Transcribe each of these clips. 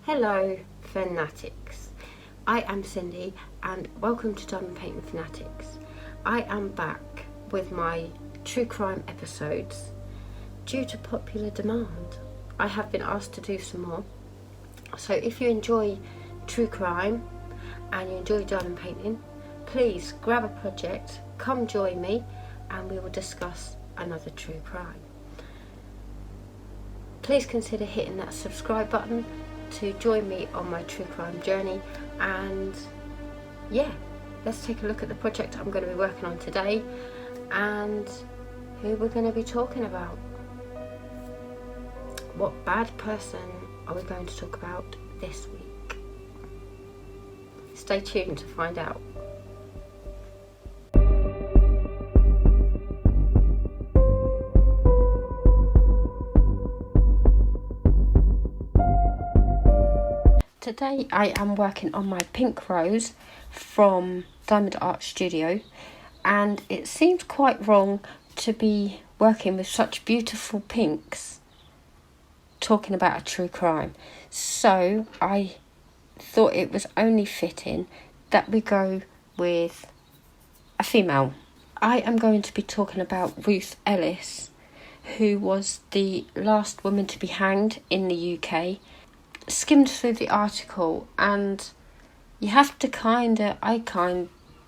Hello Fanatics, I am Cindy and welcome to Diamond Painting Fanatics. I am back with my true crime episodes. Due to popular demand, I have been asked to do some more. So if you enjoy true crime and you enjoy diamond painting, please grab a project, come join me and we will discuss another true crime. Please consider hitting that subscribe button to join me on my true crime journey, and yeah, let's take a look at the project I'm going to be working on today and who we're going to be talking about. What bad person are we going to talk about this week? Stay tuned to find out. Today I am working on my pink rose from Diamond Art Studio, and it seems quite wrong to be working with such beautiful pinks talking about a true crime. So I thought it was only fitting that we go with a female. I am going to be talking about Ruth Ellis, who was the last woman to be hanged in the UK. Skimmed through the article and you have to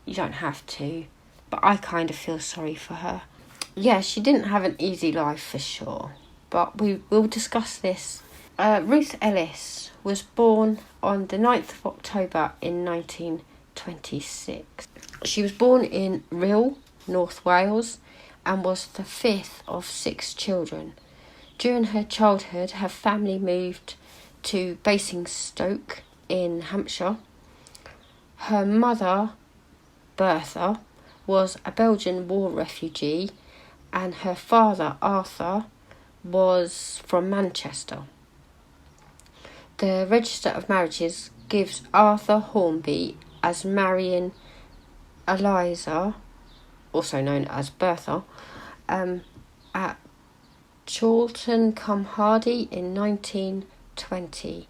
you don't have to, but I kind of feel sorry for her. Yeah, she didn't have an easy life for sure, but we will discuss this. Ruth Ellis was born on the 9th of October in 1926. She was born in Rhyl, North Wales, and was the fifth of 6 children. During her childhood, her family moved to Basingstoke in Hampshire. Her mother, Bertha, was a Belgian war refugee, and her father, Arthur, was from Manchester. The Register of Marriages gives Arthur Hornby as marrying Eliza, also known as Bertha, at Chawton-cum-Hardy in 1920.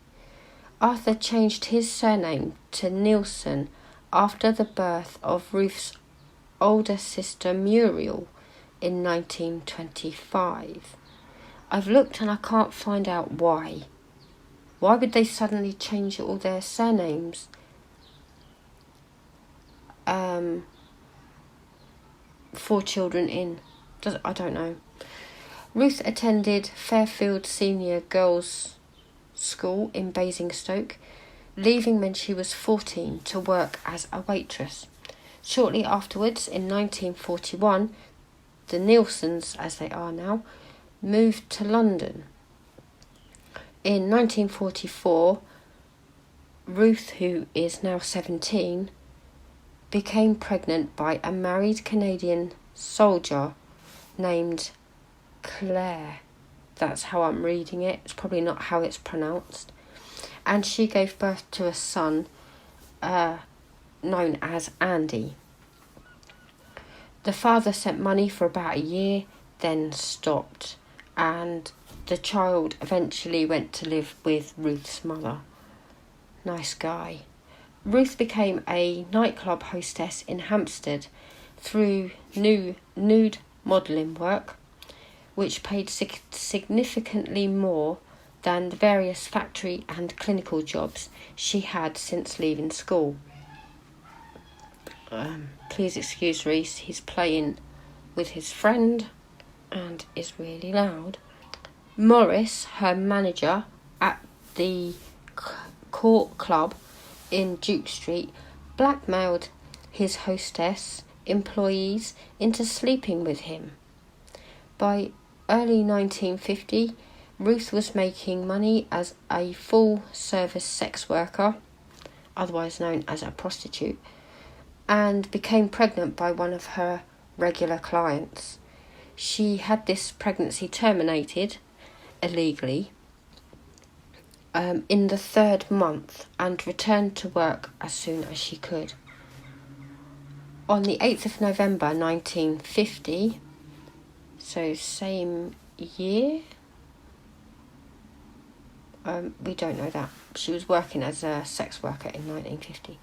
Arthur changed his surname to Nielsen after the birth of Ruth's older sister Muriel in 1925. I've looked and I can't find out why. Why would they suddenly change all their surnames? Four children in. I don't know. Ruth attended Fairfield Senior Girls' School in Basingstoke, leaving when she was 14 to work as a waitress. Shortly afterwards, in 1941, the Nielsens, as they are now, moved to London. In 1944, Ruth, who is now 17, became pregnant by a married Canadian soldier named Claire. That's how I'm reading it. It's probably not how it's pronounced. And she gave birth to a son known as Andy. The father sent money for about a year, then stopped, and the child eventually went to live with Ruth's mother. Nice guy. Ruth became a nightclub hostess in Hampstead through nude modelling work, which paid significantly more than the various factory and clinical jobs she had since leaving school. Please excuse Reese, he's playing with his friend and is really loud. Morris, her manager at the Court Club in Duke Street, blackmailed his hostess employees into sleeping with him. By early 1950, Ruth was making money as a full-service sex worker, otherwise known as a prostitute, and became pregnant by one of her regular clients. She had this pregnancy terminated illegally in the 3rd month and returned to work as soon as she could. On the 8th of November 1950, so same year, We don't know that. She was working as a sex worker in 1950.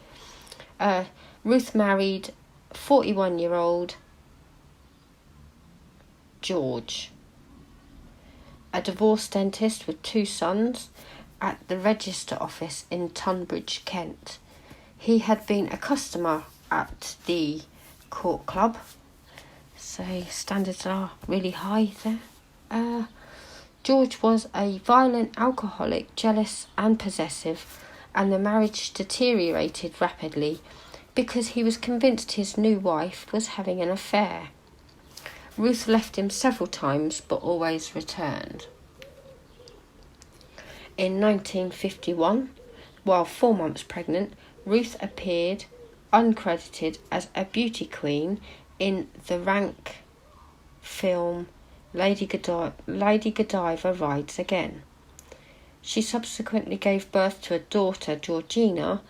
Ruth married 41-year-old George, a divorce dentist with 2 sons, at the Register Office in Tunbridge, Kent. He had been a customer at the Court Club, so standards are really high there. George was a violent alcoholic, jealous and possessive, and the marriage deteriorated rapidly because he was convinced his new wife was having an affair. Ruth left him several times but always returned. In 1951, while 4 months pregnant, Ruth appeared uncredited as a beauty queen in the Rank film Lady Godiva Rides Again. She subsequently gave birth to a daughter, Georgina,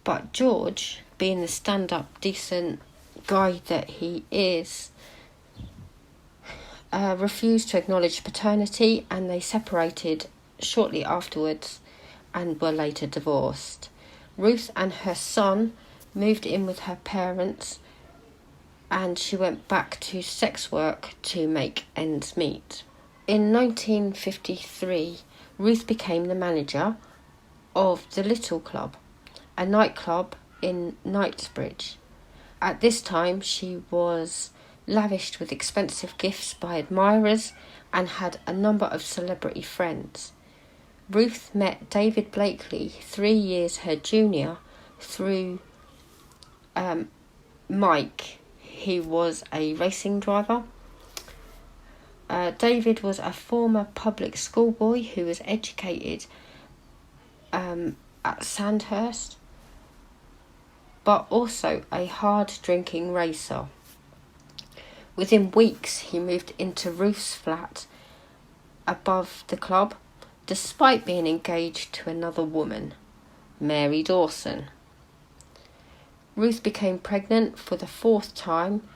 but George, being the stand-up, decent guy that he is, refused to acknowledge paternity, and they separated shortly afterwards and were later divorced. Ruth and her son moved in with her parents, and she went back to sex work to make ends meet. In 1953, Ruth became the manager of the Little Club, a nightclub in Knightsbridge. At this time, she was lavished with expensive gifts by admirers and had a number of celebrity friends. Ruth met David Blakely, 3 years her junior, through Mike. He was a racing driver. David was a former public schoolboy who was educated at Sandhurst, but also a hard-drinking racer. Within weeks, he moved into Ruth's flat above the club, despite being engaged to another woman, Mary Dawson. Ruth became pregnant for the 4th time,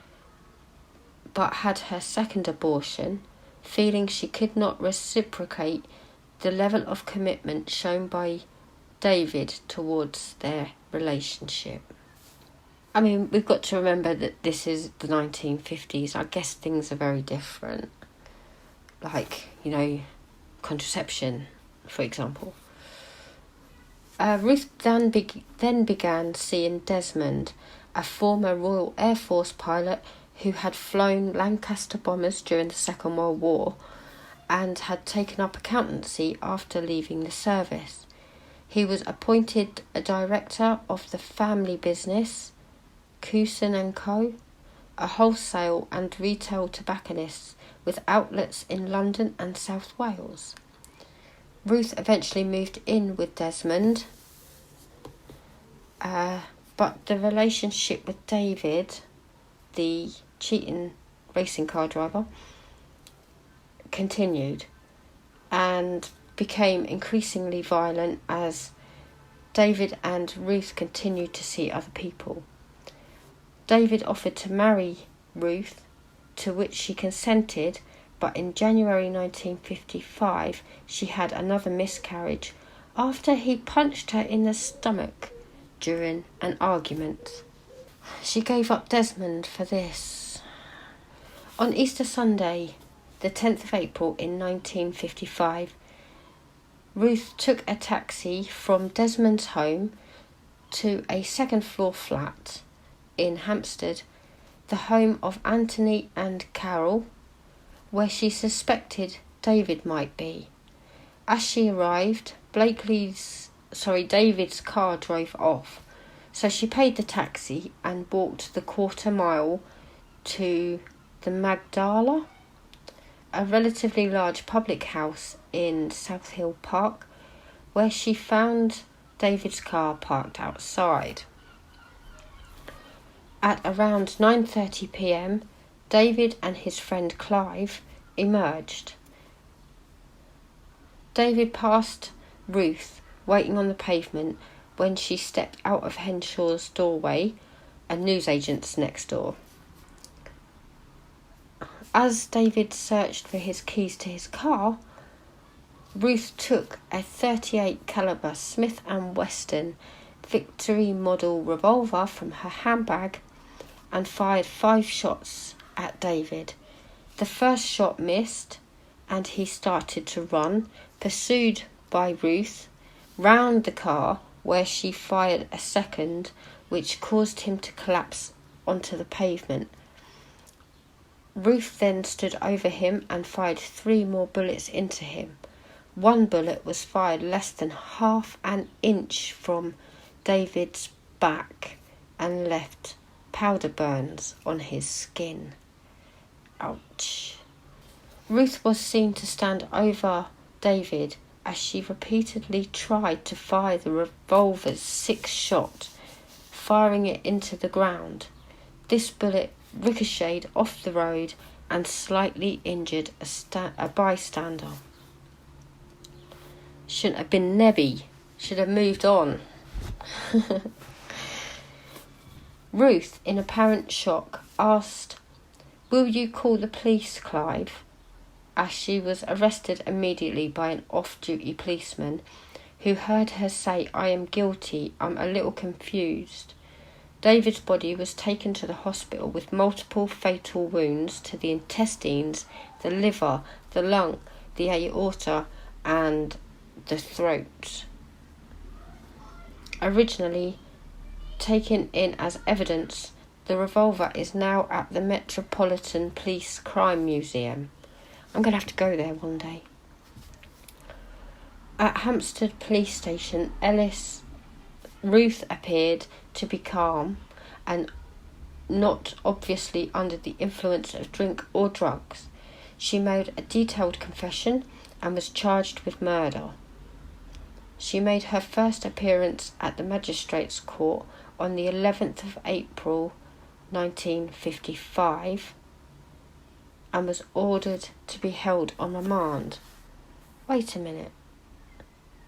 but had her second abortion, feeling she could not reciprocate the level of commitment shown by David towards their relationship. I mean, we've got to remember that this is the 1950s. I guess things are very different. Like, contraception, for example. Ruth then began seeing Desmond, a former Royal Air Force pilot who had flown Lancaster bombers during the Second World War and had taken up accountancy after leaving the service. He was appointed a director of the family business, Coulson & Co., a wholesale and retail tobacconist with outlets in London and South Wales. Ruth eventually moved in with Desmond, but the relationship with David, the cheating racing car driver, continued and became increasingly violent as David and Ruth continued to see other people. David offered to marry Ruth, to which she consented, but in January 1955 she had another miscarriage after he punched her in the stomach during an argument. She gave up Desmond for this. On Easter Sunday, the 10th of April in 1955, Ruth took a taxi from Desmond's home to a second-floor flat in Hampstead, the home of Anthony and Carol, where she suspected David might be. As she arrived, David's car drove off, so she paid the taxi and walked the quarter mile to the Magdala, a relatively large public house in South Hill Park, where she found David's car parked outside. At around 9:30 p.m, David and his friend Clive emerged. David passed Ruth waiting on the pavement when she stepped out of Henshaw's doorway, a newsagent's next door. As David searched for his keys to his car, Ruth took a .38 caliber Smith & Wesson Victory model revolver from her handbag and fired 5 shots at David. The first shot missed and he started to run, pursued by Ruth, round the car where she fired a second, which caused him to collapse onto the pavement. Ruth then stood over him and fired 3 more bullets into him. 1 bullet was fired less than half an inch from David's back and left powder burns on his skin. Ouch. Ruth was seen to stand over David as she repeatedly tried to fire the revolver's 6th shot, firing it into the ground. This bullet ricocheted off the road and slightly injured a bystander. Shouldn't have been Nebby. Should have moved on. Ruth, in apparent shock, asked, "Will you call the police, Clive?" as she was arrested immediately by an off-duty policeman who heard her say, "I am guilty, I'm a little confused." David's body was taken to the hospital with multiple fatal wounds to the intestines, the liver, the lung, the aorta and the throat. Originally taken in as evidence, the revolver is now at the Metropolitan Police Crime Museum. I'm going to have to go there one day. At Hampstead Police Station, Ruth appeared to be calm and not obviously under the influence of drink or drugs. She made a detailed confession and was charged with murder. She made her first appearance at the Magistrates' Court on the 11th of April 1955 and was ordered to be held on remand. Wait a minute.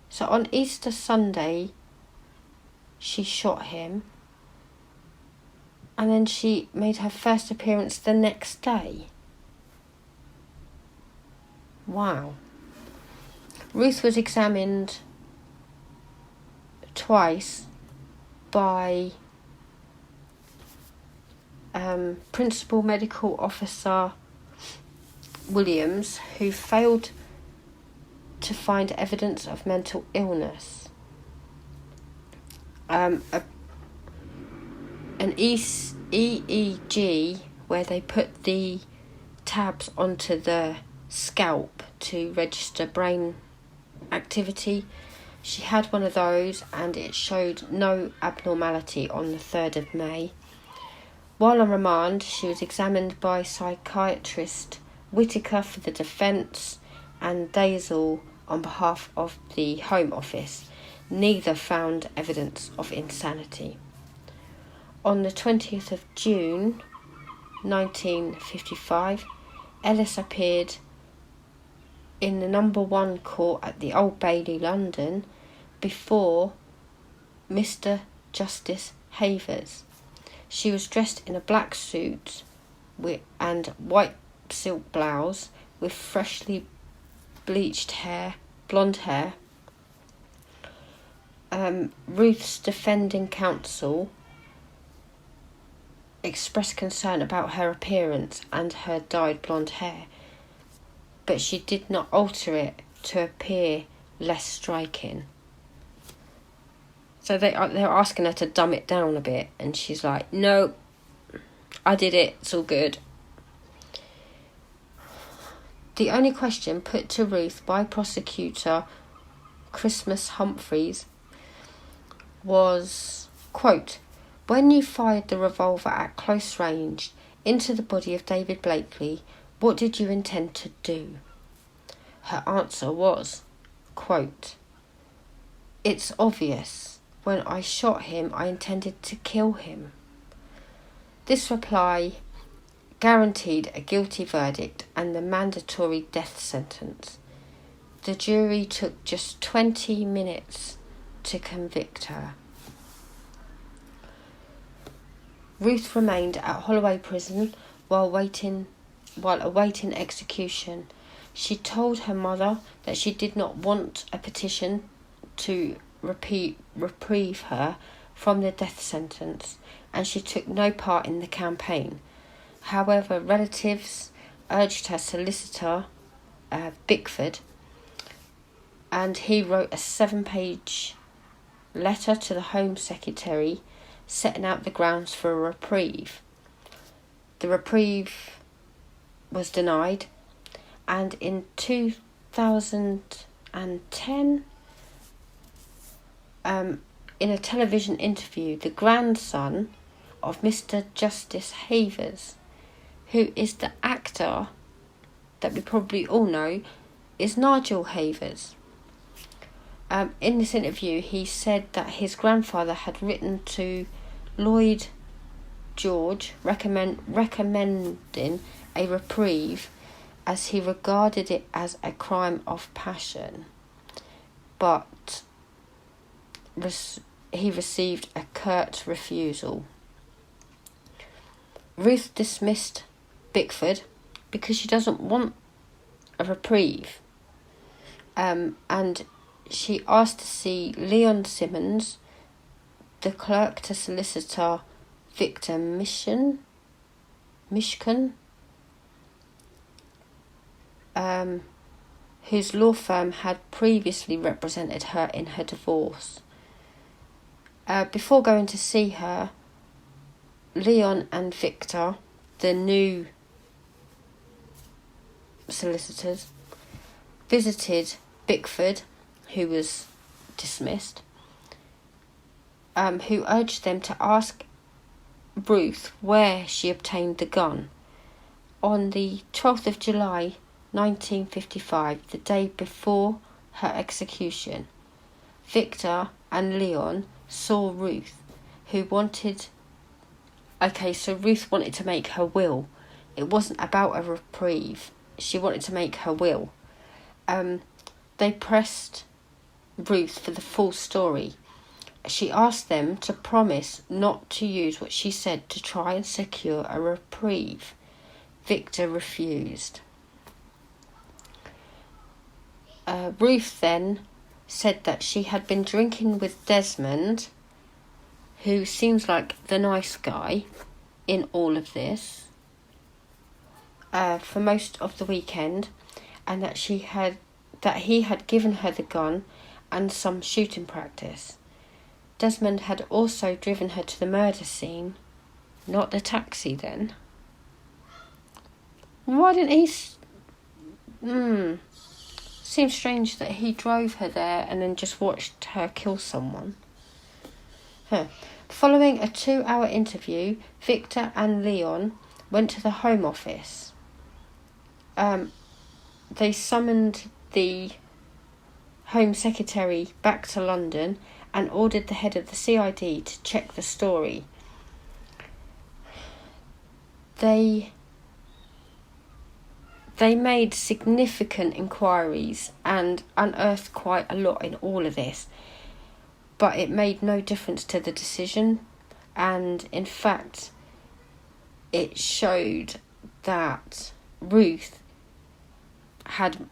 So on Easter Sunday, she shot him and then she made her first appearance the next day. Wow. Ruth was examined twice by Principal Medical Officer Williams, who failed to find evidence of mental illness. An EEG, where they put the tabs onto the scalp to register brain activity. She had one of those and it showed no abnormality on the 3rd of May. While on remand, she was examined by psychiatrist Whitaker for the defence and Daisel on behalf of the Home Office. Neither found evidence of insanity. On the 20th of June 1955, Ellis appeared in the number 1 court at the Old Bailey, London, before Mr. Justice Havers. She was dressed in a black suit and white silk blouse with freshly bleached hair, blonde hair. Ruth's defending counsel expressed concern about her appearance and her dyed blonde hair, but she did not alter it to appear less striking. So they were asking her to dumb it down a bit, and she's like, "No, I did it, it's all good." The only question put to Ruth by prosecutor Christmas Humphreys was, quote, "When you fired the revolver at close range into the body of David Blakely, what did you intend to do?" Her answer was, quote, "It's obvious. When I shot him, I intended to kill him." This reply guaranteed a guilty verdict and the mandatory death sentence. The jury took just 20 minutes to convict her. Ruth remained at Holloway Prison while awaiting execution. She told her mother that she did not want a petition to reprieve her from the death sentence, and she took no part in the campaign. However, relatives urged her solicitor, Bickford, and he wrote a 7-page letter to the Home Secretary setting out the grounds for a reprieve. The reprieve was denied, and in 2010, in a television interview, the grandson of Mr. Justice Havers, who is the actor that we probably all know, is Nigel Havers. In this interview, he said that his grandfather had written to Lloyd George recommending a reprieve as he regarded it as a crime of passion, but he received a curt refusal. Ruth dismissed Bickford because she doesn't want a reprieve, and she asked to see Leon Simmons, the clerk to solicitor Victor Mishkin, whose law firm had previously represented her in her divorce. Before going to see her, Leon and Victor, the new solicitors, visited Bickford, who was dismissed, who urged them to ask Ruth where she obtained the gun. On the 12th of July 1955, the day before her execution, Victor and Leon saw Ruth, who wanted... so Ruth wanted to make her will. It wasn't about a reprieve. She wanted to make her will. They pressed Ruth for the full story. She asked them to promise not to use what she said to try and secure a reprieve. Victor refused. Ruth then said that she had been drinking with Desmond, who seems like the nice guy in all of this, for most of the weekend, and that he had given her the gun and some shooting practice. Desmond had also driven her to the murder scene, not the taxi then. Why didn't he... Seems strange that he drove her there and then just watched her kill someone. Following a 2-hour interview, Victor and Leon went to the Home Office. They summoned the Home Secretary back to London and ordered the head of the CID to check the story. They made significant inquiries and unearthed quite a lot in all of this, but it made no difference to the decision, and in fact it showed that Ruth had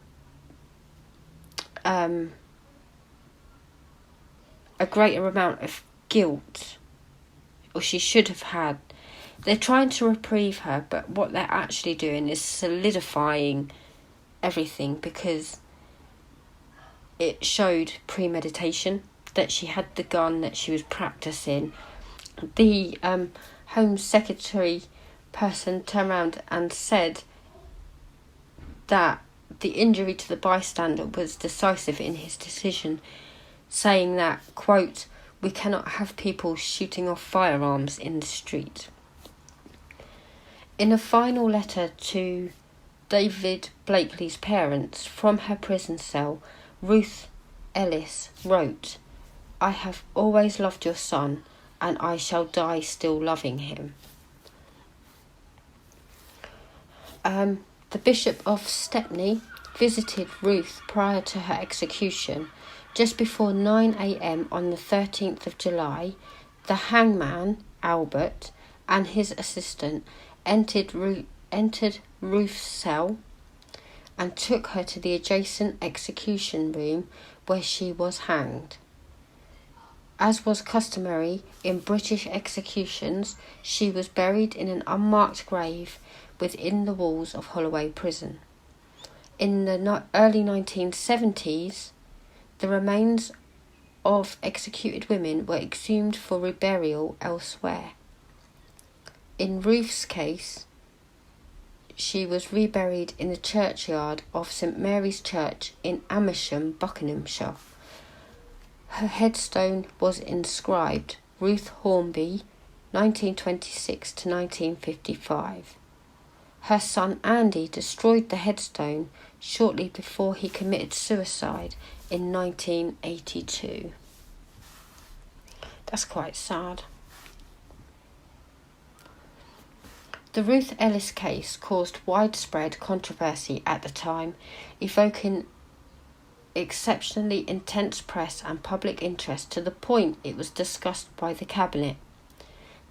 a greater amount of guilt, or she should have had. They're trying to reprieve her, but what they're actually doing is solidifying everything, because it showed premeditation, that she had the gun, that she was practicing. The Home Secretary person turned around and said that the injury to the bystander was decisive in his decision, saying that, quote, "We cannot have people shooting off firearms in the street." In a final letter to David Blakely's parents from her prison cell, Ruth Ellis wrote, "I have always loved your son, and I shall die still loving him." The Bishop of Stepney visited Ruth prior to her execution. Just before 9 a.m. on the 13th of July, the hangman, Albert, and his assistant entered Ruth's cell. and took her to the adjacent execution room where she was hanged. As was customary in British executions, she was buried in an unmarked grave within the walls of Holloway Prison. In the early 1970s, the remains of executed women were exhumed for reburial elsewhere. In Ruth's case, she was reburied in the churchyard of St Mary's Church in Amersham, Buckinghamshire. Her headstone was inscribed Ruth Hornby, 1926 to 1955. Her son Andy destroyed the headstone shortly before he committed suicide in 1982. That's quite sad. The Ruth Ellis case caused widespread controversy at the time, evoking exceptionally intense press and public interest to the point it was discussed by the Cabinet.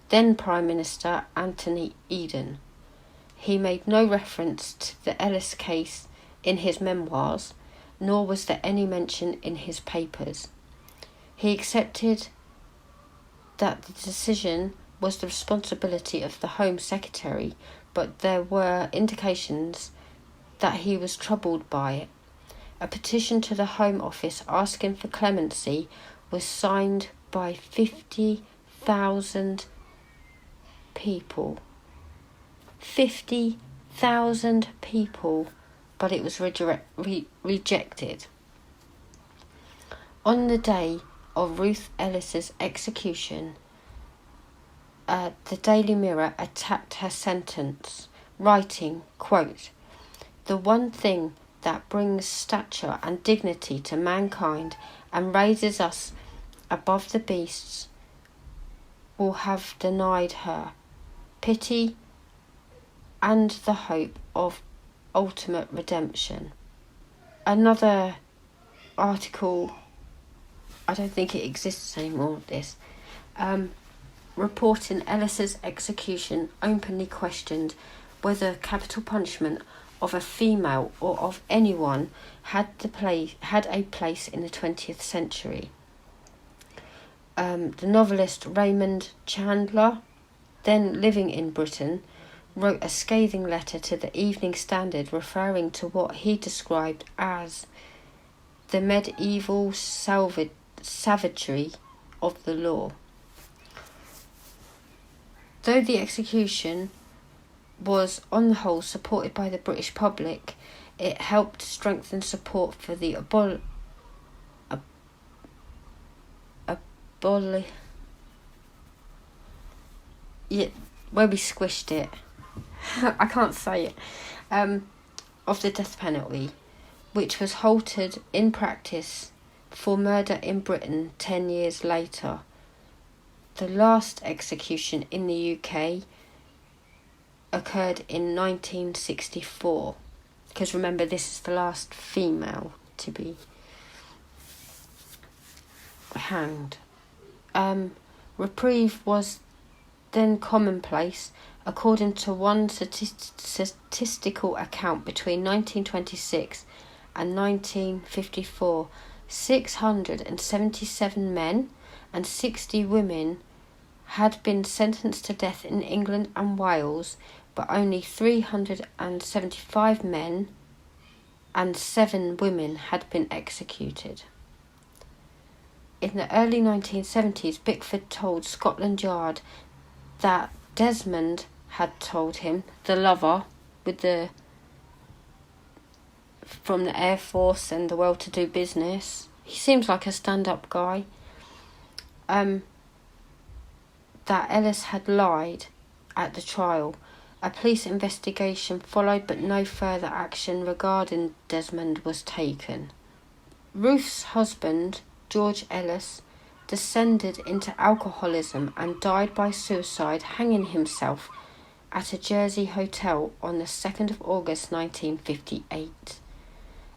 Then Prime Minister Anthony Eden. He made no reference to the Ellis case in his memoirs, nor was there any mention in his papers. He accepted that the decision was the responsibility of the Home Secretary, but there were indications that he was troubled by it. A petition to the Home Office asking for clemency was signed by 50,000 people. 50,000 people, but it was rejected. On the day of Ruth Ellis's execution, the Daily Mirror attacked her sentence, writing, quote, "The one thing that brings stature and dignity to mankind and raises us above the beasts will have denied her pity and the hope of ultimate redemption." Another article, I don't think it exists anymore, this, reporting Ellis's execution openly questioned whether capital punishment of a female or of anyone had a place in the 20th century. The novelist Raymond Chandler, then living in Britain, wrote a scathing letter to the Evening Standard referring to what he described as the medieval savagery of the law. Though the execution was on the whole supported by the British public, it helped strengthen support for the where we squished it, I can't say it, of the death penalty, which was halted in practice for murder in Britain 10 years later. The last execution in the UK occurred in 1964, because remember, this is the last female to be hanged. Reprieve was then commonplace. According to one statistical account, between 1926 and 1954, 677 men and 60 women had been sentenced to death in England and Wales, but only 375 men and 7 women had been executed. In the early 1970s, Bickford told Scotland Yard that Desmond had told him, the lover from the Air Force and the well-to-do business, he seems like a stand-up guy, that Ellis had lied at the trial. A police investigation followed, but no further action regarding Desmond was taken. Ruth's husband, George Ellis, descended into alcoholism and died by suicide, hanging himself at a Jersey hotel on the 2nd of August 1958.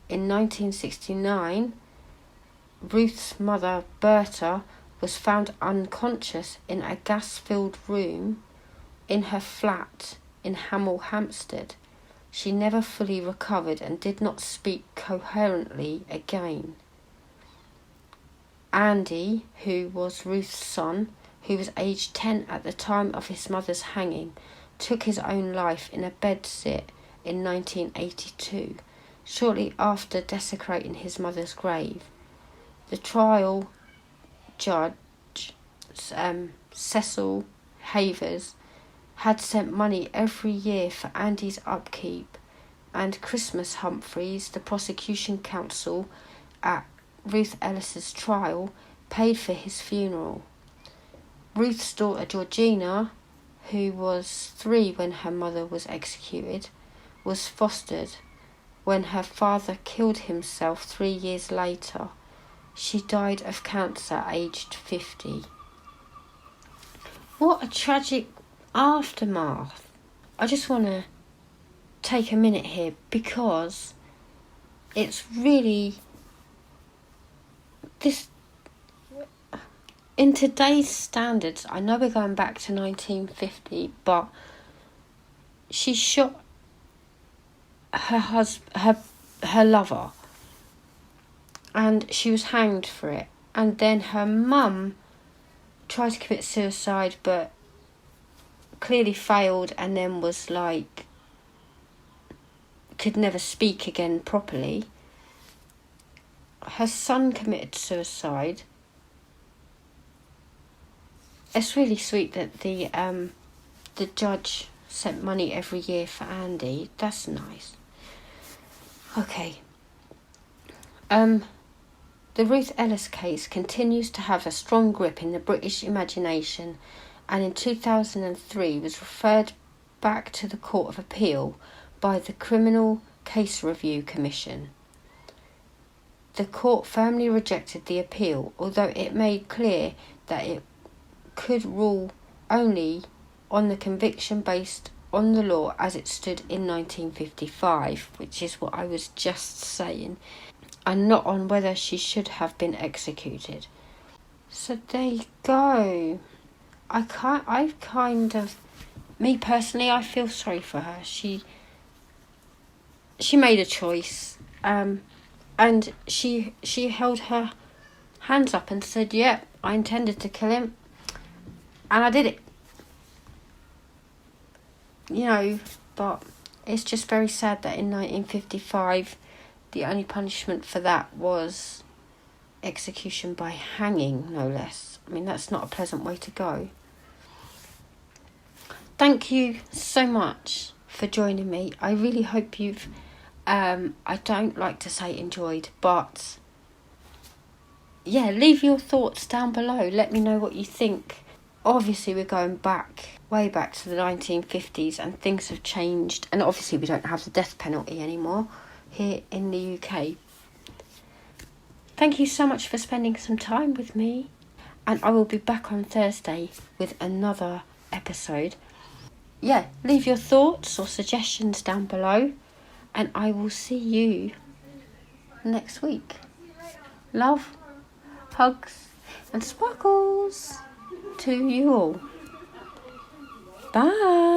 In 1969, Ruth's mother, Berta, was found unconscious in a gas-filled room in her flat in Hemel Hempstead. she never fully recovered and did not speak coherently again. Andy, who was Ruth's son, who was aged 10 at the time of his mother's hanging, took his own life in a bedsit in 1982, shortly after desecrating his mother's grave. The trial judge, Cecil Havers, had sent money every year for Andy's upkeep, and Christmas Humphreys, the prosecution counsel at Ruth Ellis's trial, paid for his funeral. Ruth's daughter Georgina, who was 3 when her mother was executed, was fostered when her father killed himself 3 years later. She died of cancer aged 50. What a tragic aftermath. I just want to take a minute here because it's really this in today's standards. I know we're going back to 1950, but she shot her lover, and she was hanged for it. And then her mum tried to commit suicide, but clearly failed, and then was like, could never speak again properly. Her son committed suicide. It's really sweet that the judge sent money every year for Andy. That's nice. Okay. The Ruth Ellis case continues to have a strong grip in the British imagination, and in 2003 was referred back to the Court of Appeal by the Criminal Case Review Commission. The court firmly rejected the appeal, although it made clear that it could rule only on the conviction based on the law as it stood in 1955, which is what I was just saying, and not on whether she should have been executed. So there you go. Me personally, I feel sorry for her. She made a choice, and she held her hands up and said, "Yeah, I intended to kill him, and I did it." You know, but it's just very sad that in 1955, the only punishment for that was execution by hanging, no less. I mean, that's not a pleasant way to go. Thank you so much for joining me. I really hope you've, I don't like to say enjoyed, but yeah, leave your thoughts down below. Let me know what you think. Obviously, we're going way back to the 1950s, and things have changed. And obviously, we don't have the death penalty anymore here in the UK. Thank you so much for spending some time with me. And I will be back on Thursday with another episode. Yeah, leave your thoughts or suggestions down below. And I will see you next week. Love, hugs, and sparkles to you all. Bye.